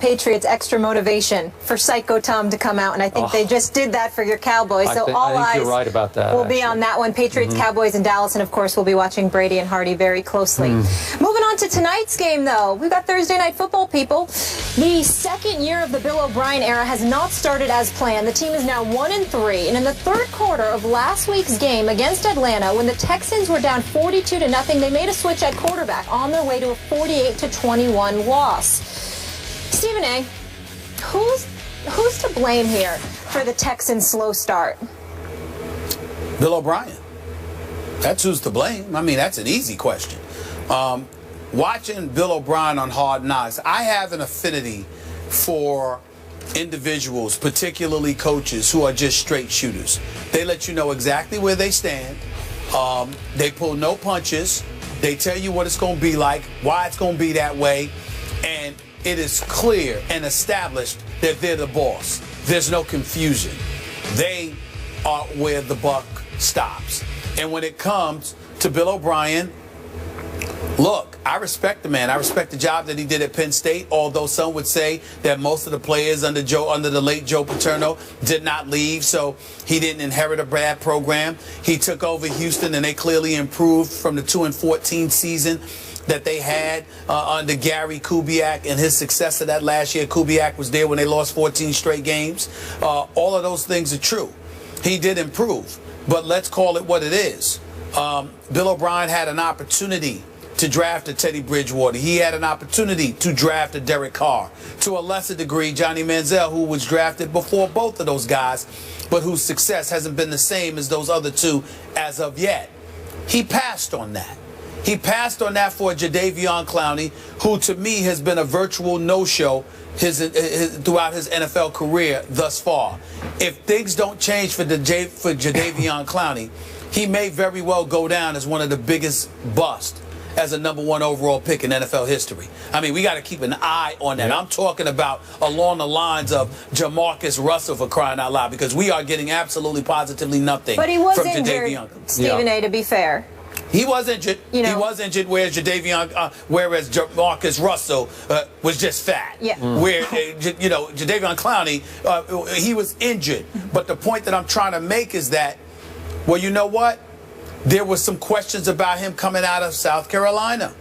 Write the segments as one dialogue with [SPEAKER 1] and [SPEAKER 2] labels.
[SPEAKER 1] Patriots extra motivation for Psycho Tom to come out, and I think they just did that for your Cowboys. So all eyes
[SPEAKER 2] you're right about that,
[SPEAKER 1] will be on that one. Patriots, Cowboys, and Dallas, and of course we'll be watching Brady and Hardy very closely. Moving on to tonight's game, though, we've got Thursday Night Football, people. The second year of the Bill O'Brien era has not started as planned. The team is now 1-3, and in the third quarter of last week's game against Atlanta, when the Texans were down 42-0, they made a switch at quarterback on their way to a 48-21 loss. Stephen A., who's to blame here for the Texans' slow start?
[SPEAKER 3] Bill O'Brien. That's who's to blame. I mean, that's an easy question. Watching Bill O'Brien on Hard Knocks, I have an affinity for individuals, particularly coaches, who are just straight shooters. They let you know exactly where they stand. They pull no punches. They tell you what it's going to be like, why it's going to be that way, and it is clear and established that they're the boss. There's no confusion. They are where the buck stops. And when it comes to Bill O'Brien, look, I respect the man. I respect the job that he did at Penn State, although some would say that most of the players under the late Joe Paterno did not leave, so he didn't inherit a bad program. He took over Houston, and they clearly improved from the 2-14 season that they had under Gary Kubiak and his success of that last year. Kubiak was there when they lost 14 straight games. All of those things are true. He did improve, but let's call it what it is. Bill O'Brien had an opportunity to draft a Teddy Bridgewater. He had an opportunity to draft a Derek Carr. To a lesser degree, Johnny Manziel, who was drafted before both of those guys, but whose success hasn't been the same as those other two as of yet. He passed on that. He passed on that for Jadeveon Clowney, who to me has been a virtual no-show throughout his NFL career thus far. If things don't change for Jadeveon Clowney, he may very well go down as one of the biggest busts as a #1 overall pick in NFL history. I mean, we got to keep an eye on that. I'm talking about along the lines of Jamarcus Russell, for crying out loud, because we are getting absolutely positively nothing
[SPEAKER 1] but he was
[SPEAKER 3] from
[SPEAKER 1] injured,
[SPEAKER 3] Jadeveon.
[SPEAKER 1] Stephen A., to be fair.
[SPEAKER 3] He was injured. He was injured, whereas whereas Jamarcus Russell was just fat.
[SPEAKER 1] Yeah.
[SPEAKER 3] Where Jadeveon Clowney, he was injured. But the point that I'm trying to make is that, well, you know what? There was some questions about him coming out of South Carolina,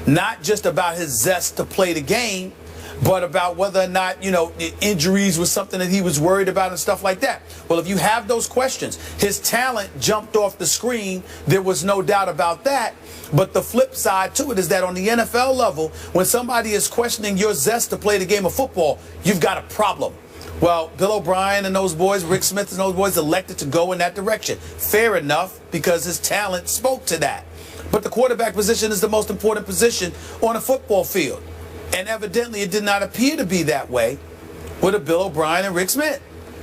[SPEAKER 3] not just about his zest to play the game, but about whether or not, injuries was something that he was worried about and stuff like that. Well, if you have those questions, his talent jumped off the screen. There was no doubt about that. But the flip side to it is that on the NFL level, when somebody is questioning your zest to play the game of football, you've got a problem. Well, Bill O'Brien and those boys, Rick Smith and those boys, elected to go in that direction. Fair enough, because his talent spoke to that. But the quarterback position is the most important position on a football field. And evidently it did not appear to be that way with a Bill O'Brien and Rick Smith.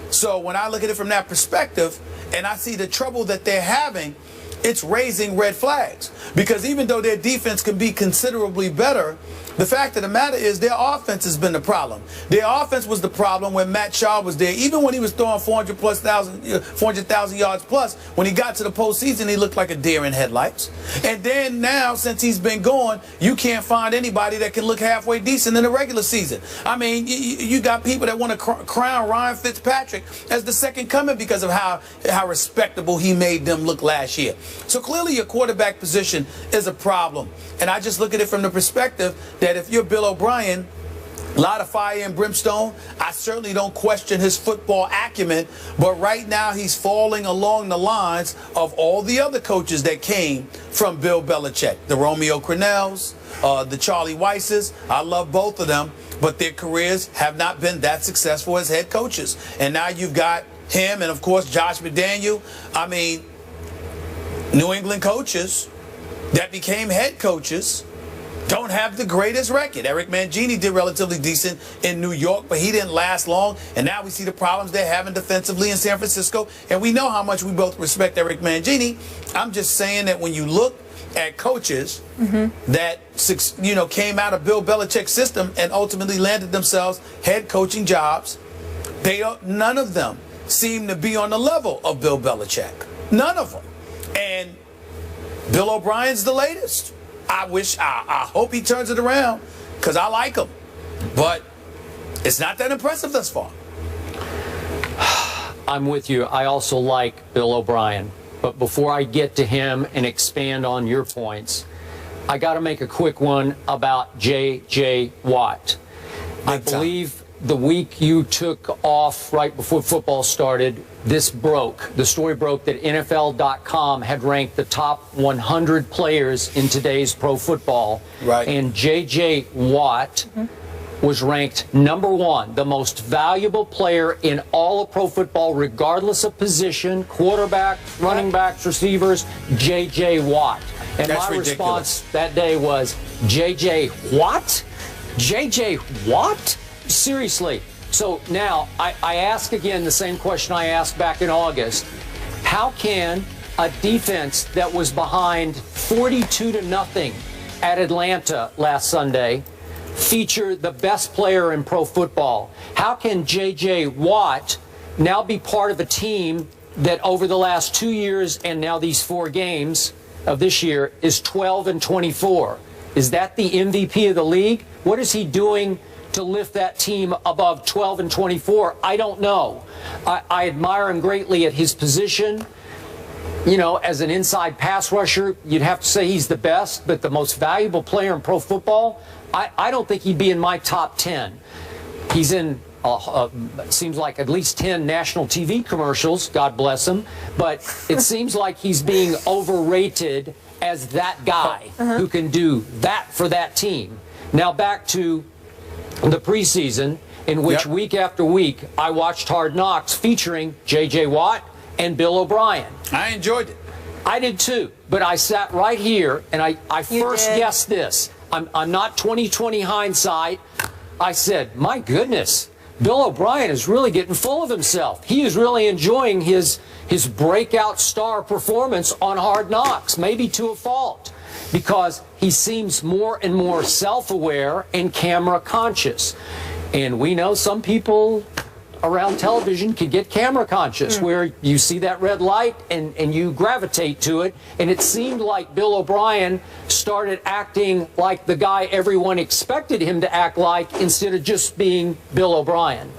[SPEAKER 3] So when I look at it from that perspective and I see the trouble that they're having, it's raising red flags. Because even though their defense can be considerably better, the fact of the matter is their offense has been the problem. Their offense was the problem when Matt Schaub was there. Even when he was throwing 400,000 yards plus, when he got to the postseason, he looked like a deer in headlights. And then now, since he's been gone, you can't find anybody that can look halfway decent in the regular season. I mean, you got people that want to crown Ryan Fitzpatrick as the second coming because of how respectable he made them look last year. So clearly your quarterback position is a problem. And I just look at it from the perspective that if you're Bill O'Brien, a lot of fire and brimstone. I certainly don't question his football acumen, but right now he's falling along the lines of all the other coaches that came from Bill Belichick. The Romeo Crennels, the Charlie Weisses. I love both of them, but their careers have not been that successful as head coaches. And now you've got him and, of course, Josh McDaniel. I mean, New England coaches that became head coaches don't have the greatest record. Eric Mangini did relatively decent in New York, but he didn't last long. And now we see the problems they're having defensively in San Francisco. And we know how much we both respect Eric Mangini. I'm just saying that when you look at coaches that came out of Bill Belichick's system and ultimately landed themselves head coaching jobs, none of them seem to be on the level of Bill Belichick. None of them. And Bill O'Brien's the latest. I hope he turns it around because I like him. But It's not that impressive thus far.
[SPEAKER 2] I'm with you. I also like Bill O'Brien. But before I get to him and expand on your points, I got to make a quick one about J.J. Watt. I believe the week you took off right before football started, the story broke that NFL.com had ranked the top 100 players in today's pro football.
[SPEAKER 3] Right.
[SPEAKER 2] And J.J. Watt was ranked #1, the most valuable player in all of pro football, regardless of position, quarterback, running backs, receivers, J.J. Watt. And
[SPEAKER 3] That's
[SPEAKER 2] my
[SPEAKER 3] ridiculous.
[SPEAKER 2] response that day was, J.J. what? J.J. Watt? Seriously. So now I ask again the same question I asked back in August. How can a defense that was behind 42-0 at Atlanta last Sunday feature the best player in pro football? How can J.J. Watt now be part of a team that over the last 2 years and now these 4 games of this year is 12-24? Is that the MVP of the league? What is he doing to lift that team above 12-24? I don't know. I admire him greatly at his position. You know, as an inside pass rusher, you'd have to say he's the best, but the most valuable player in pro football, I don't think he'd be in my top 10. He's in, it seems like at least 10 national TV commercials, God bless him, but it seems like he's being overrated as that guy who can do that for that team. Now back to the preseason, in which week after week I watched Hard Knocks featuring J.J. Watt and Bill O'Brien.
[SPEAKER 3] I enjoyed it.
[SPEAKER 2] I did too, but I sat right here and I first guessed this. I'm not 20/20 hindsight. I said, my goodness, Bill O'Brien is really getting full of himself. He is really enjoying his breakout star performance on Hard Knocks, maybe to a fault, because he seems more and more self-aware and camera conscious. And we know some people around television can get camera conscious, where you see that red light and you gravitate to it. And it seemed like Bill O'Brien started acting like the guy everyone expected him to act like instead of just being Bill O'Brien.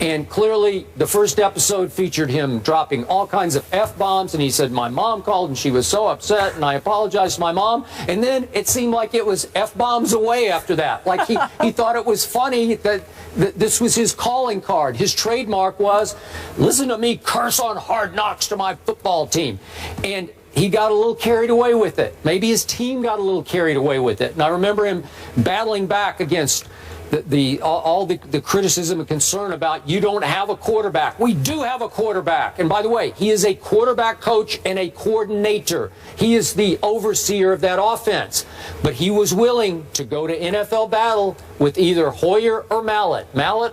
[SPEAKER 2] And clearly the first episode featured him dropping all kinds of F-bombs, and he said, my mom called and she was so upset and I apologized to my mom. And then it seemed like it was F-bombs away after that. Like he thought it was funny that this was his calling card. His trademark was, listen to me curse on Hard Knocks to my football team. And he got a little carried away with it. Maybe his team got a little carried away with it. And I remember him battling back against all the criticism and concern about you don't have a quarterback. We do have a quarterback. And by the way, he is a quarterback coach and a coordinator. He is the overseer of that offense. But he was willing to go to NFL battle with either Hoyer or Mallett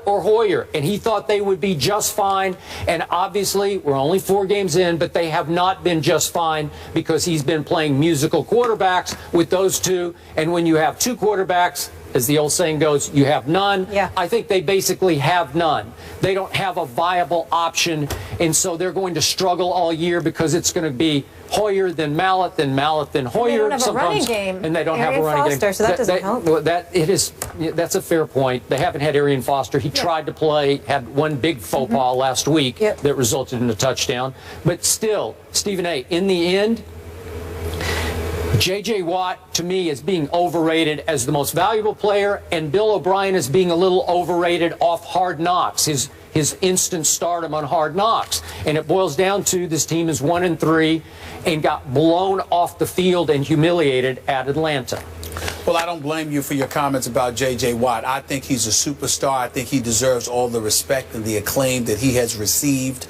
[SPEAKER 2] or Hoyer. And he thought they would be just fine. And obviously, we're only 4 games in, but they have not been just fine because he's been playing musical quarterbacks with those two. And when you have 2 quarterbacks, as the old saying goes, you have none.
[SPEAKER 1] Yeah.
[SPEAKER 2] I think they basically have none. They don't have a viable option, and so they're going to struggle all year because it's going to be Hoyer, then Mallett, then Mallett, then Hoyer.
[SPEAKER 1] They don't have a running game.
[SPEAKER 2] And they don't have a running game.
[SPEAKER 1] So that doesn't help.
[SPEAKER 2] That's a fair point. They haven't had Arian Foster. He tried to play, had one big faux pas last week that resulted in a touchdown. But still, Stephen A., in the end, J.J. Watt, to me, is being overrated as the most valuable player, and Bill O'Brien is being a little overrated off Hard Knocks, his instant stardom on Hard Knocks. And it boils down to this team is 1-3 and got blown off the field and humiliated at Atlanta.
[SPEAKER 3] Well, I don't blame you for your comments about J.J. Watt. I think he's a superstar. I think he deserves all the respect and the acclaim that he has received.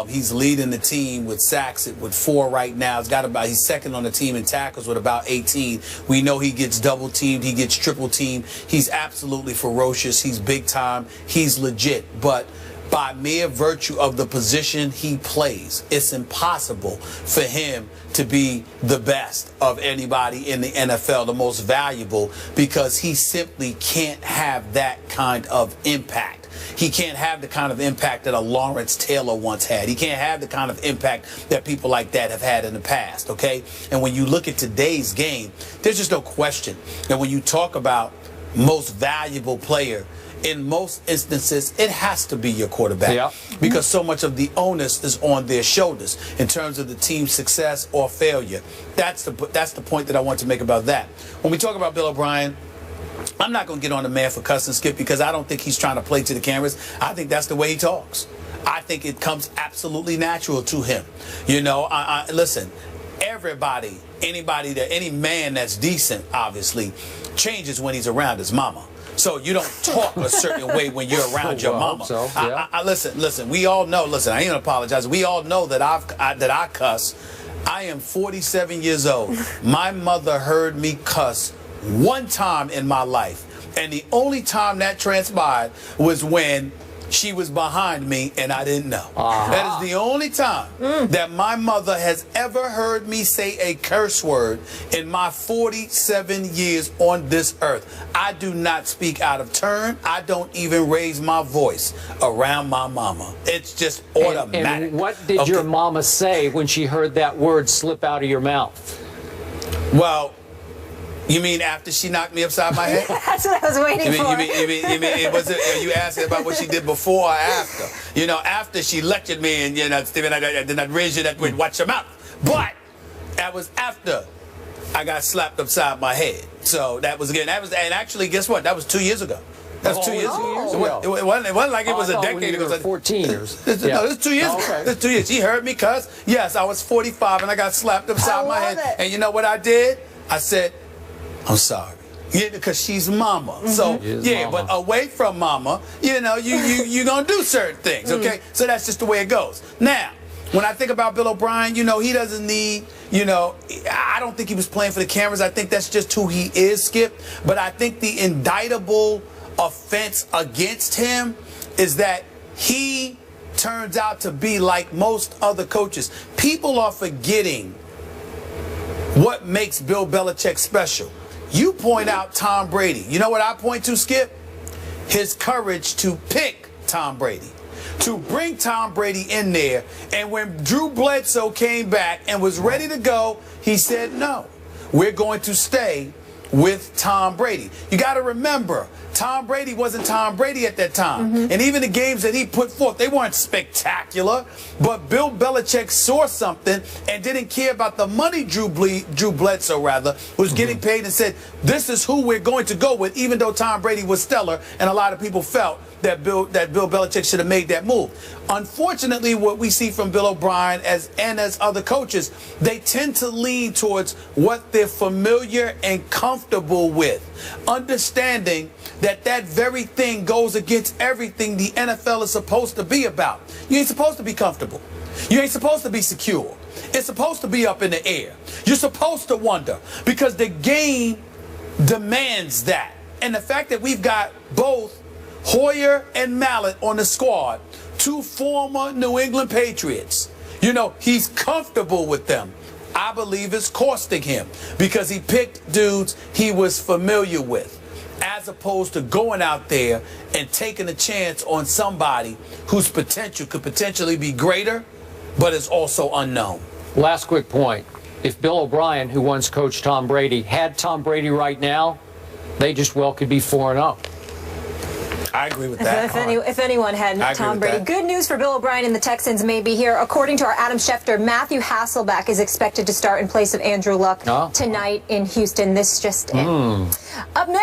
[SPEAKER 3] He's leading the team with sacks with 4 right now. He's second on the team in tackles with about 18. We know he gets double teamed. He gets triple teamed. He's absolutely ferocious. He's big time. He's legit. But by mere virtue of the position he plays, it's impossible for him to be the best of anybody in the NFL, the most valuable, because he simply can't have that kind of impact. He can't have the kind of impact that a Lawrence Taylor once had. He can't have the kind of impact that people like that have had in the past, okay? And when you look at today's game, there's just no question that when you talk about most valuable player in most instances, it has to be your quarterback.
[SPEAKER 2] Yeah.
[SPEAKER 3] Because so much of the onus is on their shoulders in terms of the team's success or failure. That's the point that I want to make about that. When we talk about Bill O'Brien, I'm not going to get on the man for cussing, Skip, because I don't think he's trying to play to the cameras. I think that's the way he talks. I think it comes absolutely natural to him. You know, listen, everybody, any man that's decent, obviously, changes when he's around his mama. So you don't talk a certain way when you're around your mama.
[SPEAKER 2] So, yeah.
[SPEAKER 3] Listen, we all know, listen, I ain't gonna apologize. We all know that I cuss. I am 47 years old. My mother heard me cuss one time in my life. And the only time that transpired was when she was behind me and I didn't know. That is the only time that my mother has ever heard me say a curse word in my 47 years on this earth. I do not speak out of turn. I don't even raise my voice around my mama. It's just automatic.
[SPEAKER 2] And what did your mama say when she heard that word slip out of your mouth?
[SPEAKER 3] Well, you mean after she knocked me upside my head?
[SPEAKER 1] That's what I was waiting for.
[SPEAKER 3] You mean are you asking about what she did before or after? You know, after she lectured me and, you know, Stephen, I did not raise you that way, watch your mouth. But that was after I got slapped upside my head. So that was, again, and actually, guess what? That was 2 years ago. That was 2 years ago. It wasn't like it was a decade ago.
[SPEAKER 2] 14 years.
[SPEAKER 3] No, this 2 years ago.
[SPEAKER 2] Okay.
[SPEAKER 3] This 2 years. She heard me cuss. Yes, I was 45 and I got slapped upside my head. And you know what I did? I said, I'm sorry. Yeah, because she's mama. So, yeah,
[SPEAKER 2] mama.
[SPEAKER 3] But away from mama, you know, you're going to do certain things, okay? So that's just the way it goes. Now, when I think about Bill O'Brien, you know, he doesn't need, you know, I don't think he was playing for the cameras. I think that's just who he is, Skip. But I think the indictable offense against him is that he turns out to be like most other coaches. People are forgetting what makes Bill Belichick special. You point out Tom Brady. You know what I point to, Skip? His courage to pick Tom Brady, to bring Tom Brady in there. And when Drew Bledsoe came back and was ready to go, he said, no, we're going to stay with Tom Brady. You got to remember, Tom Brady wasn't Tom Brady at that time. And even the games that he put forth, they weren't spectacular. But Bill Belichick saw something and didn't care about the money Drew Bledsoe, was getting paid, and said, this is who we're going to go with, even though Tom Brady was stellar. And a lot of people felt that Bill Belichick should have made that move. Unfortunately, what we see from Bill O'Brien and as other coaches, they tend to lean towards what they're familiar and comfortable with, understanding that very thing goes against everything the NFL is supposed to be about. You ain't supposed to be comfortable. You ain't supposed to be secure. It's supposed to be up in the air. You're supposed to wonder, because the game demands that. And the fact that we've got both Hoyer and Mallett on the squad, two former New England Patriots, you know, he's comfortable with them. I believe it's costing him, because he picked dudes he was familiar with, as opposed to going out there and taking a chance on somebody whose potential could potentially be greater, but is also unknown.
[SPEAKER 2] Last quick point. If Bill O'Brien, who once coached Tom Brady, had Tom Brady right now, they just well could be 4-0.
[SPEAKER 3] I agree with that.
[SPEAKER 1] If anyone had Tom Brady. Good news for Bill O'Brien and the Texans may be here. According to our Adam Schefter, Matthew Hasselbeck is expected to start in place of Andrew Luck tonight in Houston. This just in. Up next.